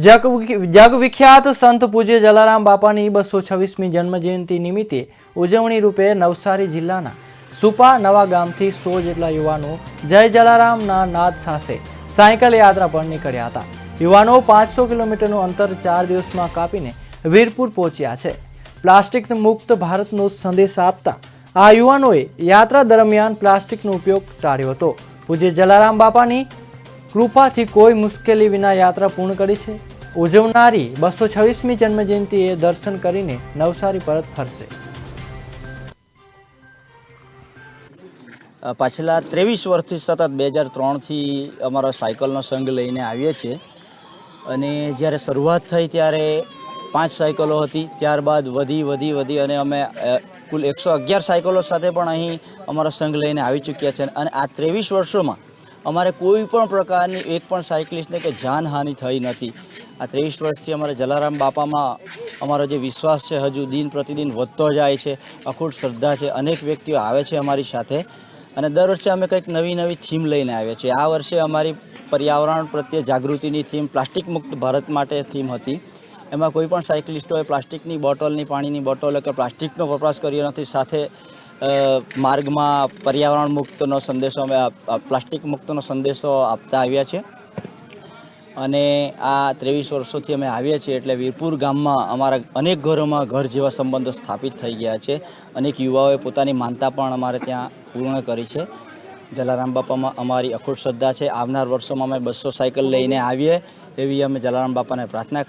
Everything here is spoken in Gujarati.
જગવિખ્યાત સંત પૂજ્ય જલારામ બાપાની 226મી જન્મજયંતિ નિમિત્તે ઉજવણી રૂપે નવસારી જિલ્લાના સુપા નવા ગામથી 100 જેટલા યુવાનો જય જલારામના નાદ સાથે સાયકલ યાત્રા પર નીકળ્યા હતા. યુવાનો 500 કિલોમીટરનું અંતર 4 દિવસમાં કાપીને વીરપુર પહોંચ્યા છે. પ્લાસ્ટિક મુક્ત ભારતનો સંદેશ આપતા આ યુવાનોએ યાત્રા દરમિયાન પ્લાસ્ટિકનો ઉપયોગ ટાળ્યો હતો. પૂજ્ય જલારામ બાપાની કૃપાથી કોઈ મુશ્કેલી વિના યાત્રા પૂર્ણ કરી છે. ઉજવનારી 226મી જન્મજયંતિએ દર્શન કરીને નવસારી પરત ફરશે. પાછલા 23 વર્ષથી સતત 2003થી અમારો સાયકલનો સંઘ લઈને આવીએ છીએ અને જ્યારે શરૂઆત થઈ ત્યારે 5 સાયકલો હતી. ત્યારબાદ વધી અને અમે કુલ 111 સાયકલો સાથે પણ અહીં અમારો સંઘ લઈને આવી ચૂક્યા છે. અને આ 23 વર્ષોમાં અમારે કોઈ પણ પ્રકારની એક પણ સાયકલિસ્ટને કે જાનહાનિ થઈ નથી. આ 23 વર્ષથી અમારે જલારામ બાપામાં અમારો જે વિશ્વાસ છે હજુ દિન પ્રતિદિન વધતો જાય છે. અખૂટ શ્રદ્ધા છે. અનેક વ્યક્તિઓ આવે છે અમારી સાથે અને દર વર્ષે અમે કંઈક નવી થીમ લઈને આવ્યા છીએ. આ વર્ષે અમારી પર્યાવરણ પ્રત્યે જાગૃતિની થીમ પ્લાસ્ટિક મુક્ત ભારત માટે થીમ હતી. એમાં કોઈ પણ સાયકલિસ્ટોએ પ્લાસ્ટિકની બોટલની પાણીની બોટલ કે પ્લાસ્ટિકનો વપરાશ કર્યો નથી. સાથે માર્ગમાં પર્યાવરણ મુક્તનો સંદેશો અમે પ્લાસ્ટિક મુક્તનો સંદેશો આપતા આવ્યા છે. અને આ 23 વર્ષોથી અમે આવ્યા છીએ એટલે વીરપુર ગામમાં અમારા અનેક ઘરોમાં ઘર જેવા સંબંધો સ્થાપિત થઈ ગયા છે. અનેક યુવાઓએ પોતાની માનતા પણ અમારે ત્યાં પૂર્ણ કરી છે. જલારામ બાપામાં અમારી અખૂટ શ્રદ્ધા છે. આવનાર વર્ષોમાં અમે 200 સાયકલ લઈને આવીએ એવી અમે જલારામ બાપાને પ્રાર્થના